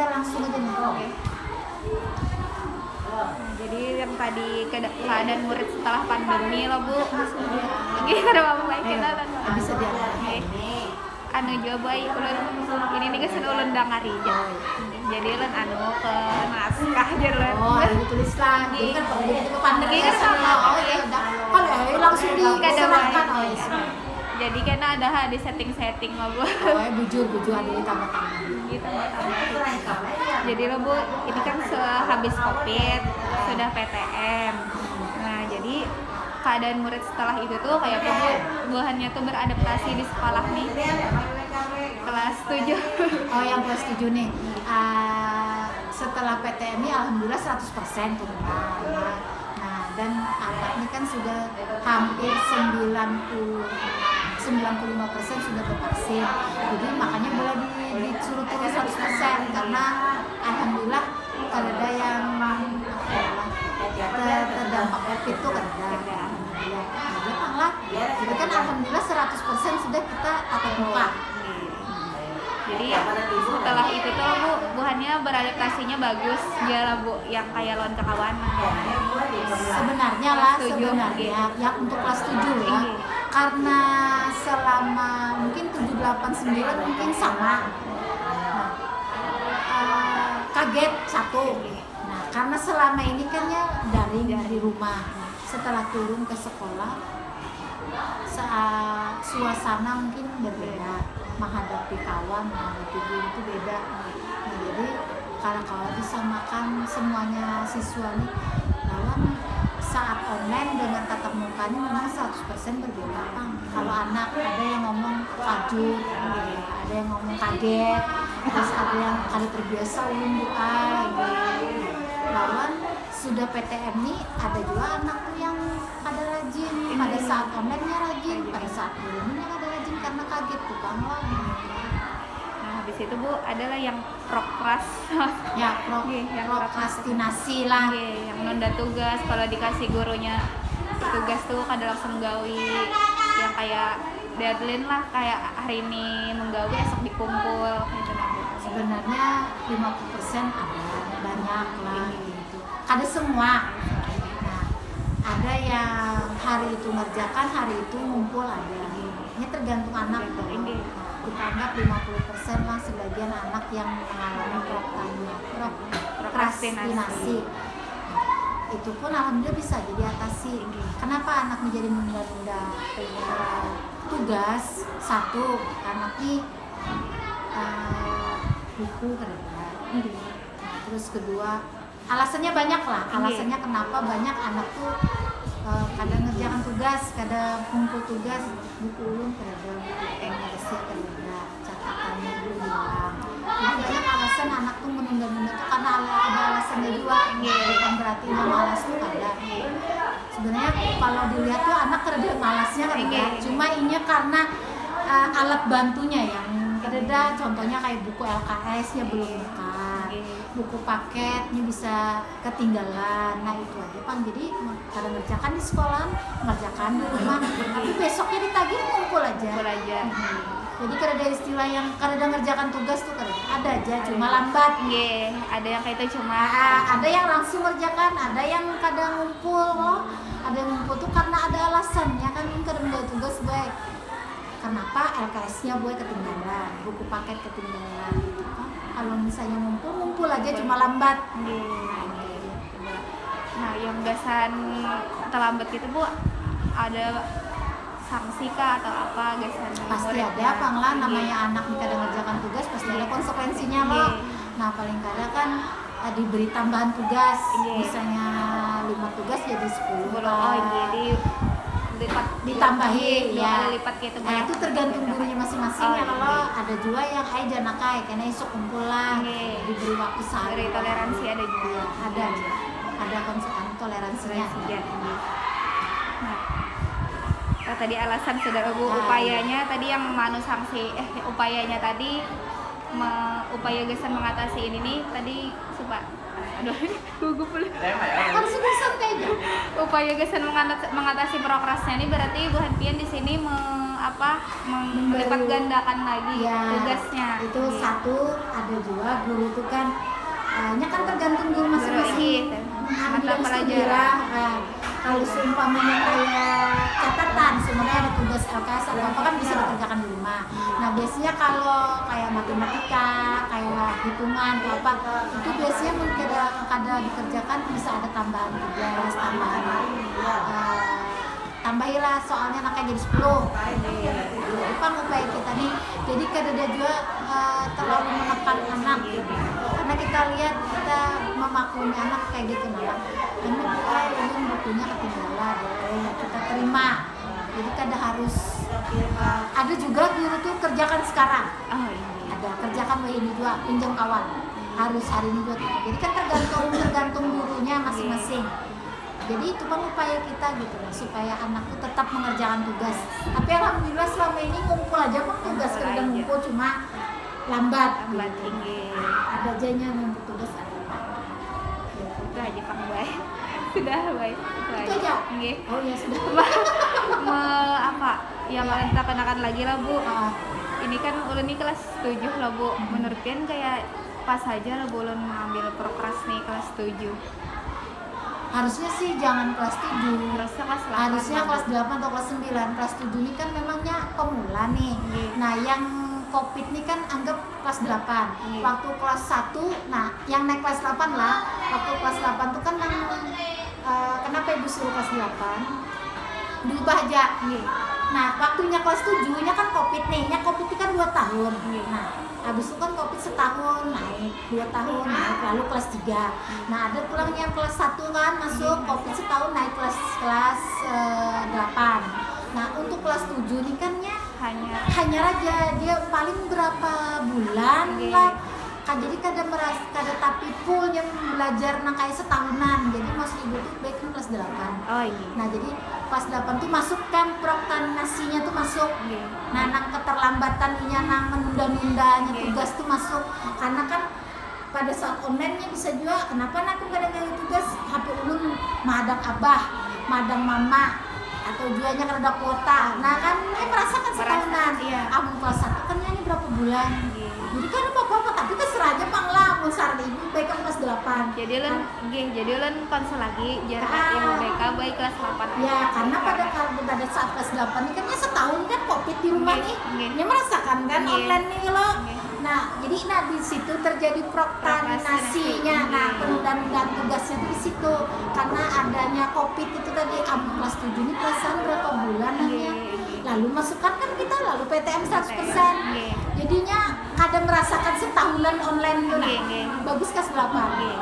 aja langsung aja nih. Oke. Nah, jadi yang tadi keadaan murid setelah pandemi loh Bu. Gimana Bapak baik kenalan? Bisa dia. Anu juga baik ulun ini nih geus ulun dangari aja. Jadi ulun anu ke naskah aja ulun. Oh, ini tulis lagi. Kan kalau dia itu pandang Kan sama. Oh ya udah. Kan langsung diserahkan. Oh ya. Jadi karena ada di setting mah Bu. Oh, bujur ada di tambah-tambah. Gitu jadi lo Bu, ini kan sehabis Covid sudah PTM. Nah, jadi keadaan murid setelah itu tuh kayak apa Bu? Buahannya tuh beradaptasi di sekolah nih. Kelas 7. Oh, yang kelas 7 nih. Setelah PTM ini alhamdulillah 100% turunan. Nah, dan anak ini kan sudah hampir 95% sudah tervaksin. Jadi makanya boleh disuruh turun 100% karena alhamdulillah ada yang terdampak COVID itu kan ada. Ya, gampang lah. Jadi kan alhamdulillah 100% sudah kita tatap muka. Jadi setelah itu tuh Bu, buhannya beradaptasinya bagus lah Bu, yang kayak lawan kawan. Sebenarnya yang untuk kelas 7 ya. Karena selama mungkin 7, 8, 9 mungkin sama. Kaget satu. Nah, karena selama ini kan ya dari rumah. Setelah turun ke sekolah, suasana mungkin berbeda, menghadapi kawan, menghadapi guru itu beda. Nah, jadi kalau disamakan semuanya siswa nih, lawan saat online dengan tatap muka ini memang 100% berbeda Kang. Kalau anak ada yang ngomong kajut, ada yang ngomong kaget, terus ada yang kali terbiasa ulun doa. Lawan sudah PTM nih ada juga anak tuh yang ada rajin pada saat online-nya rajin, pada saat turunnya ada rajin karena kaget tuh Kang. Nah, habis itu Bu adalah yang prokrastinasi lah. Yang nunda tugas, kalau dikasih gurunya tugas tuh kada langsung gawi, yang kayak deadline lah, kayak hari ini menggawi esok dikumpul gitu. Sebenarnya 50% ada, banyak lah gitu. Kada semua. Nah, ada yang hari itu ngerjakan, hari itu ngumpul ada. Ini tergantung anak tuh. Kita anggap 50% lah sebagian anak yang mengalami prokrastinasi. Itu pun alhamdulillah bisa diatasi. Kenapa anak menjadi menunda-nunda tugas? Satu, anak ini buku kerja. Terus kedua, alasannya banyak lah. Alasannya kenapa banyak anak tuh kadang ngerjakan tugas, kadang kumpul tugas, buku ulun kerja, bersih kerja, catatannya belum hilang. Jadi banyak alasan anak tuh menunda-nunda tuh karena ada alasannya juga. Bukan berarti mau malas tuh ada. Sebenarnya kalau dilihat tuh anak kerja malasnya kan ya. Cuma ini karena alat bantunya yang kerja, contohnya kayak buku LKS-nya belum buka. Buku paketnya bisa ketinggalan. Nah itu aja Pang. Jadi kadang ngerjakan di sekolah, ngerjakan di rumah, tapi besoknya ditagih ngumpul aja. Jadi kada ada istilah yang kada ngerjakan tugas tuh kada ada aja, cuma lambat. Ada yang kayak itu cuma ada yang langsung ngerjakan, ada yang kadang ngumpul loh. Ada yang ngumpul tuh karena ada alasannya kan, kada ngerjakan tugas baik. Kenapa LKS-nya gue ketinggalan, buku paket ketinggalan gitu kan. Kalau misalnya ngumpul aja cuma lambat. Nah, yang gasan terlambat gitu Bu, ada sanksi kah atau apa gasan? Pasti ada Pang lah, namanya anak kada ngerjakan tugas pasti ada konsekuensinya loh. Nah, paling kada kan diberi tambahan tugas. Misalnya 5 tugas jadi 10. Jadi ditambahi ya. Lipat gitu. Nah, itu tergantung gurunya masing-masing ya. Kalau ada juga yang jangan nakai karena esok kumpul lah. Diberi waktu sehari. Toleransi ada juga. Ada konsekuensi toleransinya. Nah, tadi alasan saudara Bu, upayanya tadi yang manu sanksi upayanya tadi upaya gesan mengatasi ini nih tadi gugup pula. Kan santai aja. Upaya gesan mengatasi prokrasnya ini berarti Bu Hanpian di sini melipat gandakan lagi Ya, tugasnya. itu Iya. satu. Ada juga guru itu kan nya kan tergantung guru masing-masing. Mata Ada pelajaran. Kalau seumpamanya kayak catatan sebenarnya ada tugas LKS atau apa kan bisa dikerjakan di rumah. Nah biasanya kalau kayak matematika, kayak hitungan atau apa itu biasanya mungkin kada dikerjakan bisa ada tambahan tugas, tambahilah soalnya anaknya jadi 10. Itu kan upaya kita nih. Jadi kada ada juga terlalu menekan anak gitu. Karena kita lihat kita memaklumi anak kayak gitu nah. Ini bukunya ketinggalan, ya kita terima. Jadi kada harus ada juga guru tuh kerjakan sekarang. Oh iya. Ada kerjakan ini juga pinjam kawan. Harus hari ini juga. Jadi kan tergantung gurunya masing-masing. Jadi itu kan upaya kita gitu lah, supaya anak tuh tetap mengerjakan tugas. Tapi alhamdulillah selama ini ngumpul aja kok tugas kerja ngumpul cuma lambat Tinggi. ada ajanya ngumpul tugas ada. Itu aja Kang Bay. Sudah baik. Itu aja. Nggih. Oh iya sudah. Apa yang kita kenakan lagi lah Bu. Ah, Ini kan ulun ini kelas 7 lah Bu. Menurut Pian kayak pas aja lah Bu ulun ngambil prokras nih kelas 7. harusnya sih jangan kelas 7. Harusnya kelas 8. Harusnya kelas 8 atau kelas 9. Kelas 7 ini kan memangnya pemula nih. Iya. Nah, yang COVID ini kan anggap kelas 8. Iya. Waktu kelas 1, nah yang naik kelas 8 lah. Waktu kelas 8 tuh kan kenapa Ibu suruh kelas 8? Diubah aja. Iya. Nah, waktunya kelas 7 nya kan COVID nih. Nya COVID ini kan 2 tahun. Iya. Nah, habis itu kan COVID setahun naik, 2 tahun naik, lalu kelas 3. Nah, ada pulangnya kelas 1 kan masuk, COVID setahun naik kelas 8. Nah, untuk kelas 7 nih kan nya hanya aja dia paling berapa bulan Iya. lah. Jadi kada tapi full yang belajar nang kayak setahunan. Jadi maksud Ibu tuh baik kan kelas 8. Oh iya. Nah, jadi pas 8 tuh masuk kan proktanasinya tuh masuk. Iya. Nah, nang keterlambatan nang menunda-nundanya Iya. tugas tuh masuk. Karena kan pada saat online-nya bisa juga kenapa aku kadang nggali tugas HP ulun madang abah, madang mama atau juanya kan ada kuota. Nah, kan ini merasakan setahunan. Iya. Amun kelas 1 kan ini berapa bulan. Iya. Jadi kan apa-apa tapi terserah aja Pang lah mun saran Ibu baik kan kelas 8. Jadi ulun konsel lagi jarak yang BK baik kelas 8. Ya, karena pada saat kelas 8 ini kan ya setahun kan COVID di rumah Nggih, nih. nggih. Dia merasakan kan Nggih. online nih loh. Nggih. Nah, jadi di situ terjadi prokrastinasinya. Nah, penundaan tugasnya itu di situ. Karena adanya COVID itu tadi kelas 7 ini perasaan berapa bulan namanya. Nggih. Lalu masukkan kan kita lalu PTM 100%. Nggih. Jadinya kadang merasakan setahunan online itu nah. Nggih. Bagus kelas berapa? Nggih.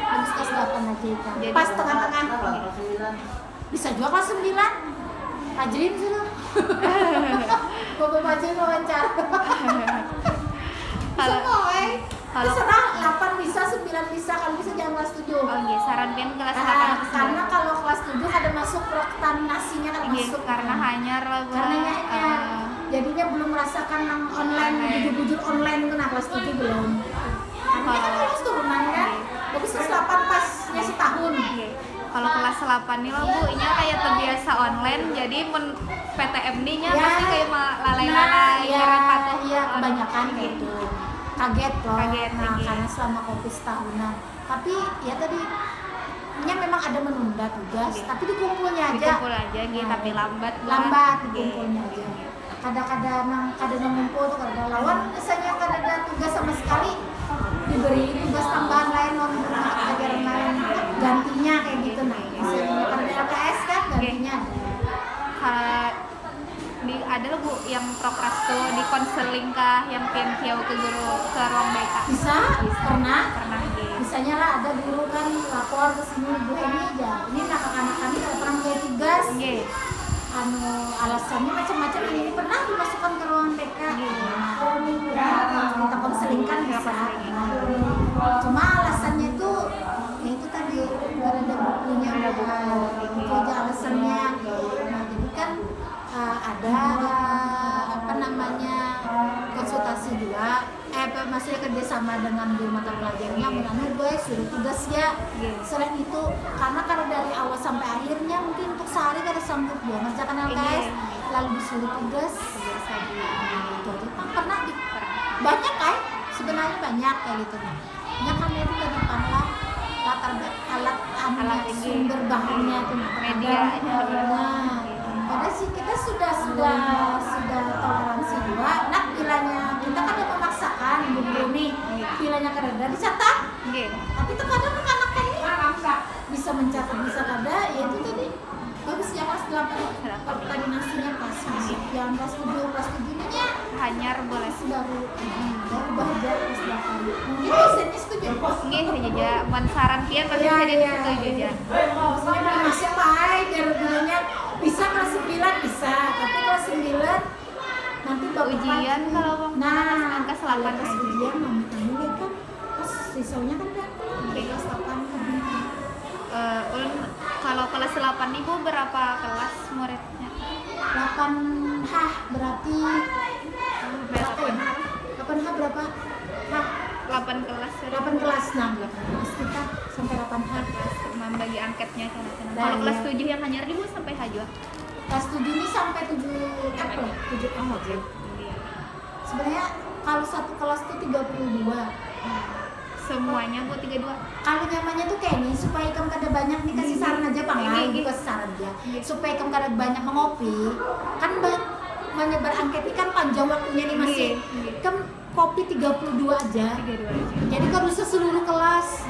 Bagus kelas 8 aja itu. Jadi- Pas tengah-tengah. Bisa juga kelas 9. Rajin sih lo. Bapak Majin wawancara. Bisa kok, kalau- terserah 8 bisa, 9 bisa, kalau bisa jangan kelas 7. Oh iya, saran Pian kelas 8 atau 9. Karena kalau kelas 7 ada masuk proktanasinya kan Iya, masuk. karena hanyar lah Bu. Karena hanya jadinya belum merasakan yang online, bujur-bujur online itu nah kelas 7 belum. Karena kan harus turunan kan. Bagus kelas 8 pasnya setahun. Iya. Kalau kelas 8 nih lah Bu, ini kayak terbiasa online, jadi PTM nya Ya. pasti kayak lalai-lalai, ya, kira patuh. iya kebanyakan gitu. Kaget loh. Kaget, Nah, iya. karena selama COVID setahunan. Tapi ya tadi nya memang ada menunda tugas, Iya. tapi dikumpulnya aja. Dikumpul aja gitu, tapi lambat Bu. Lambat Iya. dikumpulnya aja. Kadang-kadang ngumpul tuh kadang lawan misalnya kadang ada tugas sama sekali diberi tugas tambahan lain non pelajaran lain gantinya kayak gitu nah misalnya karena ada LKS kan gantinya Ada loh Bu yang prokras tuh di konseling kah yang Pian kiau ke guru ke ruang BK. bisa pernah Gitu. misalnya lah ada guru kan lapor ke sini Bu ini aja ini anak-anak kami kalau pernah punya tugas Nggih. Alasannya macam-macam ini pernah dimasukkan ke ruang BK kita konseling kan bisa cuma alasannya itu ya itu tadi karena ada bukunya itu aja alasannya nah jadi kan ada apa namanya konsultasi juga maksudnya kerjasama dengan guru mata pelajarannya menurut gue suruh tugas ya selain itu karena dari awal sampai akhirnya mungkin untuk sehari kada sanggup dia ngerjakan LKS selalu disuruh tugas. Tugas lagi. Itu aja Pak. Pernah banyak kan? Sebenarnya banyak kayak gitu. Ya kami itu dari Panglah alat ini. sumber bahannya tuh Media. padahal sih kita sudah toleransi juga. Nah, bilanya kita kan ada memaksakan nih bilanya kada dicatat. Tapi terkadang anak kan ini bisa mencatat bisa kada, ya itu tadi bagus ya kelas 8 koordinasinya pas masuk yang kelas 7 ini ya Hanyar boleh. baru belajar kelas 8 mungkin dosennya setuju Jaja saran pian pasti Iya, jadi iya. setuju aja. maksudnya belum masuk baik biar bisa kelas 9 bisa tapi kelas 9 nanti bapak Ujian kalau angka 8 pas ujian mami kamu lihat kan pas sisanya kan udah kelas 8 Ulun kalau kelas 8 ibu berapa kelas muridnya? 8H berarti berapa ya? 8H berapa? H 8 kelas. 8 kelas, nah 8 kelas kita sampai 8H. Membagi angketnya kan. Nah, Kalau kelas iya. 7 yang hanyar ibu sampai H2. Kelas 7 ini sampai 7 April, 7 aja. Sebenarnya kalau satu kelas tuh 32. Semuanya bu 32. Kalau nyamannya tuh kayak ini supaya kamu kada banyak nih kasih saran aja Bang. Nah, Iya. kasih saran aja. Supaya kamu kada banyak mengopi. Kan menyebar angket ini kan panjang waktunya nih masih. Iya. Kan kopi 32 aja. 32 aja. Jadi kalau bisa seluruh kelas.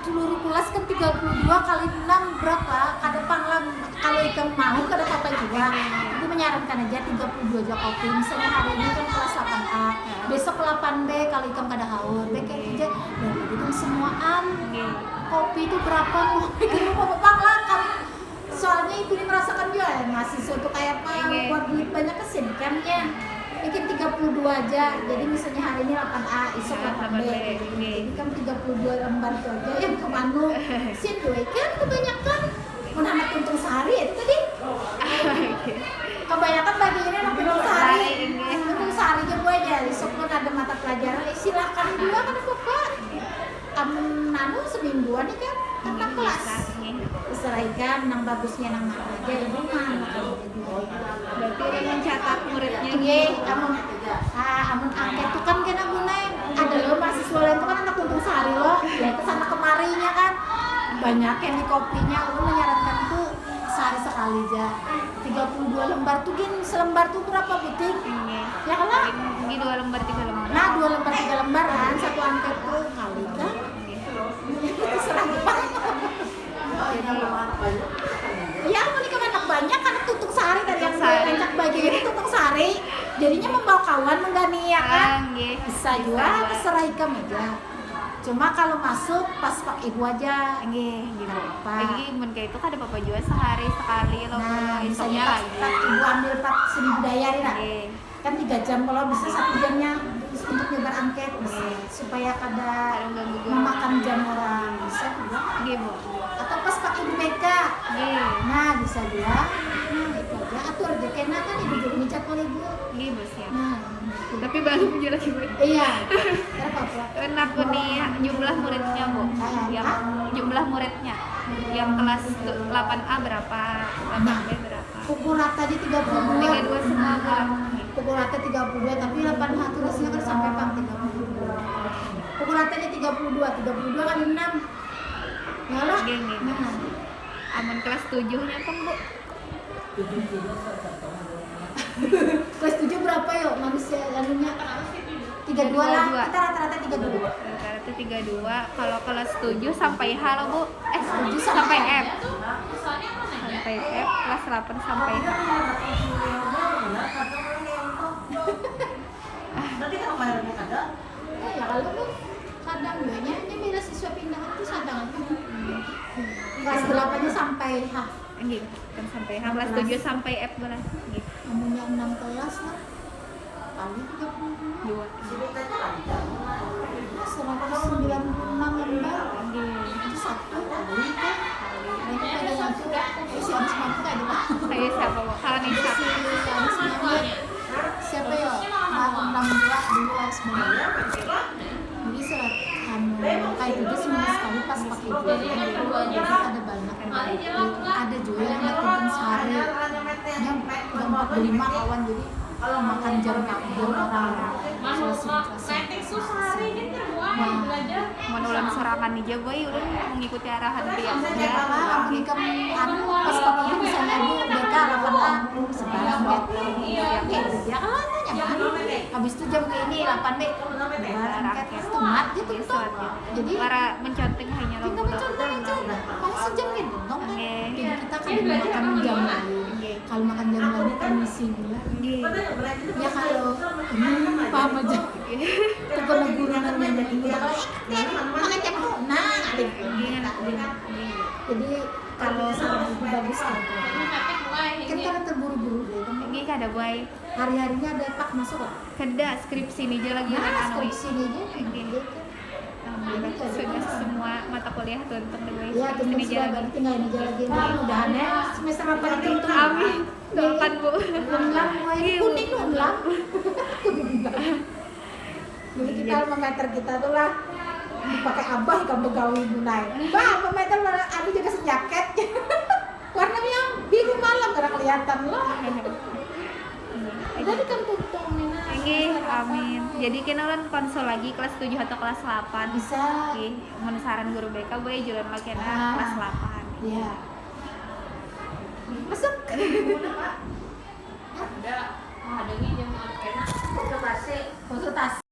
Seluruh kelas kan 32 kali 6 berapa? Kada panglang kalau ikan mau kada apa juga. Itu menyarankan aja 32 aja kopi. Misalnya hari ini kan kelas 8A, besok 8B kalau ikan kada haur. B kayak aja. Dan jadi kan semuaan kopi itu berapa? Mau bikin apa panglang kan? Soalnya ibu ini merasakan juga ya, mahasiswa itu kayak apa? Buat duit banyak kesin camnya. Bikin 32 aja, jadi misalnya hari ini 8A, esok 8B. Jadi kan 32 lembar itu aja yang kemanu. Sin dua kan kebanyakan menamat untung sehari itu tadi. Kebanyakan bagiannya anak untung sehari. Untung sehari aja gue aja, esok pun ada mata pelajaran. Silakan juga kan bapak. Kamu nanu semingguan nih kan tentang kelas. Diserahkan, nang bagusnya nang mana aja ibu mah. Berarti udah mencatat muridnya Iya, amun angket itu kan kena guna ada loh mahasiswa lain itu kan anak untung sehari loh, ya itu sama kemarinya kan banyak yang di kopinya. Aku menyarankan tuh sehari sekali aja 32 lembar tuh selembar tuh berapa butik? Ya kan lah? Ini 2 lembar 3 lembar. Nah 2 lembar 3 lembar kan satu angket tuh kali kan itu serah ya mereka anak banyak anak tutung sehari dari yang banyak bagi ini tutung sehari jadinya membawa kawan menggani ya kan bisa juga terserah ikam aja cuma kalau masuk pas pak ibu aja gitu apa lagi mun kayak itu kan ada papa jual sehari sekali lo nah misalnya misalnya lagi pas ibu ambil pak seni budaya lah kan 3 jam kalau bisa 1 jamnya untuk nyebar angket supaya kada memakan jam orang bisa juga gitu atau pas pak ibu BK nah bisa dia nah itu aja atur aja kena kan ibu jadi ngecat oleh ibu gitu sih nah tapi baru punya lagi bu iya berapa enak nih jumlah muridnya bu yang jumlah muridnya yang kelas 8A berapa 8B berapa pukul rata di 32 semua bu pukul rata 32 tapi 8H terusnya kan sampai pang 32 pukul ratanya 32 kali 6 ya lah nah aman kelas 7-nya kan bu kelas 7 berapa yuk manusia lalunya 32 lah kita rata-rata 32 rata-rata 32 kalau kelas 7 sampai H lo bu 7 sampai F sampai F kelas 8 sampai H ya kalau tuh sadang banyak ini bila siswa pindahan tuh sadang kelas 8 nya sampai H gitu kan sampai H kelas 7 sampai F belas gitu amunnya 6 kelas lah kali 32 2 196 lembar itu satu kali kan nanti ada yang tuh si Anis mampu kayak gitu saya siapa bu kalau Nisa si Anis mampu siapa ya 62 dulu kelas sebenarnya jadi surat kayak gitu seminggu sekali pas pakai ibu jadi ada banyak ada juga yang nonton sehari jam 4:45 kawan, jadi makan jam orang menulang serangan nih boy udah mengikuti arahan dia ya apa anu pas kamu itu misalnya bu BK 8A sekarang ya kayak dia kan nanya habis itu jam ini 8B rakyat setemat gitu tuh jadi para mencontek hanya lo kita mencontek aja mau sejam gitu dong kan jadi kita kan makan jam lain kalau makan jam lain permisi gula ya kalau paham aja itu kalau guru namanya makan jam nah jadi kalau saran itu bagus kan karena terburu-buru deh kan ini kada boy hari-harinya ada pak masuk lah kada skripsi nih aja lagi nah skripsi nih aja sudah semua mata kuliah tuntut deh boy ya tunggu sudah baru tinggal ini aja lagi mudah-mudahan semester 8 itu amin doakan bu ulang kuning ulang jadi kita alma-mater kita tuh lah dipakai abah ikan begawi mulai bah alma-mater ada juga senyaket warnanya biru malam karena kelihatan loh jadi kan tutup amin jadi kenalan konsul lagi kelas 7 atau kelas 8 bisa saran guru BK boy jalan lagi kelas 8 iya masuk ada menghadiri jam enak konsultasi